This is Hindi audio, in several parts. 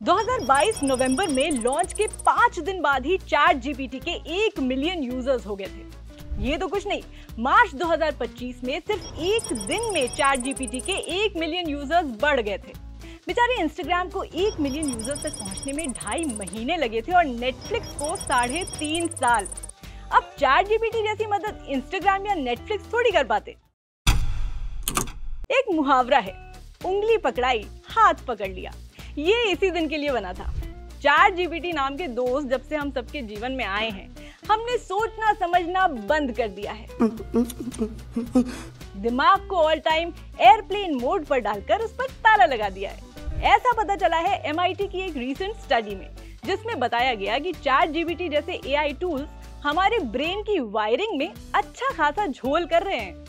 2022 नवंबर में लॉन्च के 5 दिन बाद ही चैट जीपीटी के 1 मिलियन यूजर्स हो गए थे। ये तो कुछ नहीं, मार्च 2025 में सिर्फ एक दिन में चैट जीपीटी के 1 मिलियन यूजर्स बढ़ गए थे। बेचारे इंस्टाग्राम को 1 मिलियन यूजर्स तक पहुंचने में 2.5 महीने लगे थे और नेटफ्लिक्स को 3.5 साल। अब चैट जीपीटी जैसी मदद इंस्टाग्राम या नेटफ्लिक्स थोड़ी कर पाते। एक मुहावरा है, उंगली पकड़ाई हाथ पकड़ लिया। ये इसी दिन के लिए बना था। चैट जीपीटी नाम के दोस्त जब से हम सबके जीवन में आए हैं, हमने सोचना समझना बंद कर दिया है। दिमाग को ऑल टाइम एयरप्लेन मोड पर डालकर उस पर ताला लगा दिया है। ऐसा पता चला है MIT की एक रीसेंट स्टडी में, जिसमें बताया गया कि चैट जीपीटी जैसे AI टूल्स हमारे ब्रेन की वायरिंग में अच्छा खासा झोल कर रहे हैं।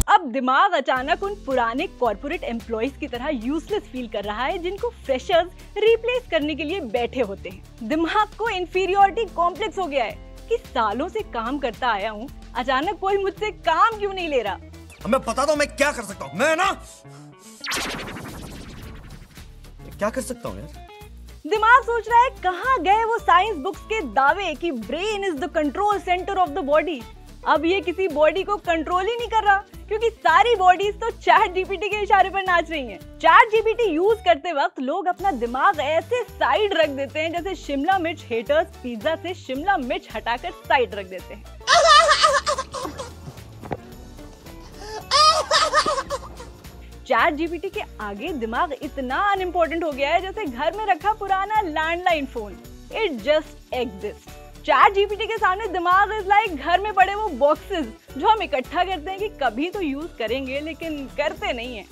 अब दिमाग अचानक उन पुराने कॉर्पोरेट एम्प्लॉइज की तरह यूजलेस फील कर रहा है जिनको फ्रेशर्स रिप्लेस करने के लिए बैठे होते हैं। दिमाग को इंफीरियरिटी कॉम्प्लेक्स हो गया है कि सालों से काम करता आया हूँ, अचानक कोई मुझसे काम क्यों नहीं ले रहा। मैं बताता हूँ मैं क्या कर सकता हूँ। मैं क्या कर सकता हूँ यार? दिमाग सोच रहा है कहाँ गए वो साइंस बुक्स के दावे कि brain is the control centre of the body. अब ये किसी बॉडी को कंट्रोल ही नहीं कर रहा, क्योंकि सारी बॉडीज तो चैट जीपीटी के इशारे पर नाच रही हैं। चैट जीपीटी यूज करते वक्त लोग अपना दिमाग ऐसे साइड रख देते हैं जैसे शिमला मिर्च हेटर्स पिज्जा से शिमला मिर्च हटाकर साइड रख देते हैं। चैट जीपीटी के आगे दिमाग इतना अनइम्पोर्टेंट हो गया है जैसे घर में रखा पुराना landline phone. It just exist. Chat GPT के सामने दिमाग इज लाइक घर में पड़े वो बॉक्सेस जो हम इकट्ठा करते हैं कि कभी तो यूज करेंगे लेकिन करते नहीं है।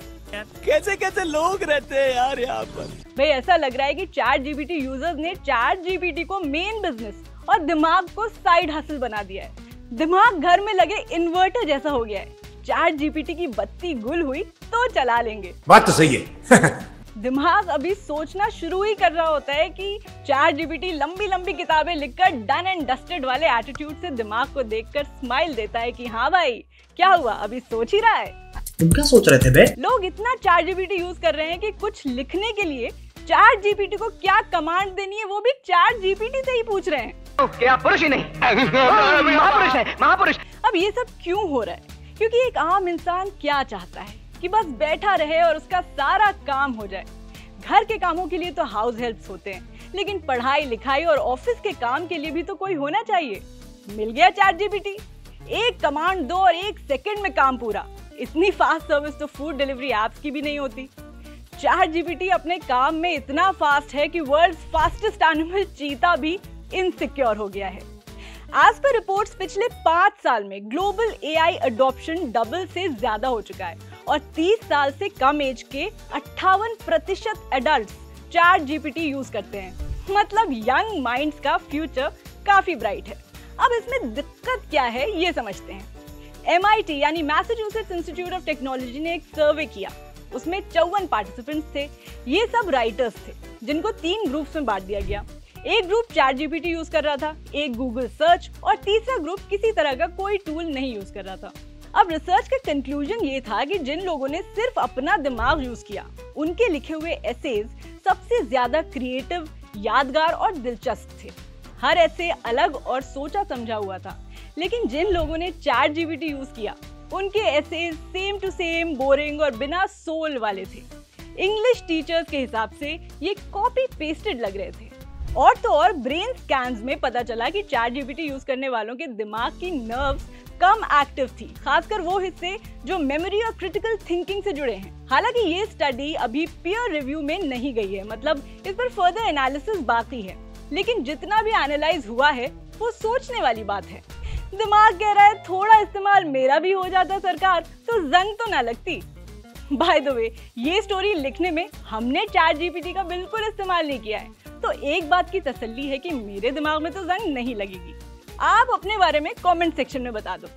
कैसे कैसे लोग रहते हैं यार यहाँ पर। भाई ऐसा लग रहा है कि चैट जीपीटी यूजर्स ने चैट जीपीटी को मेन बिजनेस और दिमाग को साइड हसल बना दिया है। दिमाग घर में लगे इन्वर्टर जैसा हो गया है। चैट जीपीटी की बत्ती गुल हुई तो चला लेंगे। बात तो सही है। दिमाग अभी सोचना शुरू ही कर रहा होता है कि चैट जीपीटी लंबी लंबी किताबें लिखकर डन एंड डस्टेड वाले एटीट्यूड से दिमाग को देखकर स्माइल देता है कि हाँ भाई क्या हुआ, अभी सोच ही रहा है। तुम क्या सोच रहे थे बे? लोग इतना चैट जीपीटी यूज कर रहे हैं कि कुछ लिखने के लिए चैट जीपीटी को क्या कमांड देनी है वो भी चैट जीपीटी से ही पूछ रहे हैं। क्या पुरुष ही नहीं महापुरुष है, महापुरुष। अब ये सब क्यों हो रहा है? क्योंकि एक आम इंसान क्या चाहता है कि बस बैठा रहे और उसका सारा काम हो जाए। घर के कामों के लिए तो हाउस हेल्प्स होते हैं, लेकिन पढ़ाई लिखाई और ऑफिस के काम के लिए भी तो कोई होना चाहिए। मिल गया चैट जीपीटी, एक कमांड दो और 1 सेकंड में काम पूरा। इतनी फास्ट सर्विस तो फूड डिलीवरी एप्स की भी नहीं होती। चैट जीपीटी अपने काम में इतना फास्ट है कि वर्ल्ड फास्टेस्ट एनिमल चीता भी इनसिक्योर हो गया है। एज पर रिपोर्ट्स पिछले 5 साल में ग्लोबल AI अडॉप्शन डबल से ज्यादा हो चुका है और 30 साल से कम एज के 58% एडल्ट चैट जीपीटी यूज करते हैं। मतलब यंग माइंड्स का फ्यूचर काफी ब्राइट है। अब इसमें दिक्कत क्या है ये समझते हैं। MIT यानी मैसाचुसेट्स इंस्टीट्यूट ऑफ टेक्नोलॉजी ने एक सर्वे किया। उसमें 54 पार्टिसिपेंट्स थे। ये सब राइटर्स थे जिनको 3 ग्रुप्स में बांट दिया गया। एक ग्रुप चैट जीपीटी यूज कर रहा था, एक गूगल सर्च और तीसरा ग्रुप किसी तरह का कोई टूल नहीं यूज कर रहा था। अब रिसर्च का कंक्लूजन ये था कि जिन लोगों ने सिर्फ अपना दिमाग यूज किया, उनके लिखे हुए एसेज सबसे ज्यादा क्रिएटिव, यादगार और दिलचस्प थे। हर एसे अलग और सोचा समझा हुआ था। लेकिन जिन लोगों ने चैट जीपीटी यूज किया, उनके essays same to same, boring और बिना सोल वाले थे। इंग्लिश टीचर्स के हिसाब से ये कॉपी पेस्टेड लग रहे थे। और तो और ब्रेन स्कैन्स में पता चला कि चैट जीपीटी यूज करने वालों के दिमाग की नर्व्स कम एक्टिव थी, खासकर वो हिस्से जो मेमोरी और क्रिटिकल थिंकिंग से जुड़े हैं। हालांकि ये स्टडी अभी पीयर रिव्यू में नहीं गई है, मतलब इस पर फर्दर एनालिसिस बाकी है। लेकिन जितना भी एनालाइज हुआ है वो सोचने वाली बात है। दिमाग कह रहा है थोड़ा इस्तेमाल मेरा भी हो जाता सरकार तो जंग तो ना लगती। बाय द वे, ये स्टोरी लिखने में हमने चैट जीपीटी का बिल्कुल इस्तेमाल नहीं किया है, तो एक बात की तसल्ली है कि मेरे दिमाग में तो जंग नहीं लगेगी। आप अपने बारे में कमेंट सेक्शन में बता दो।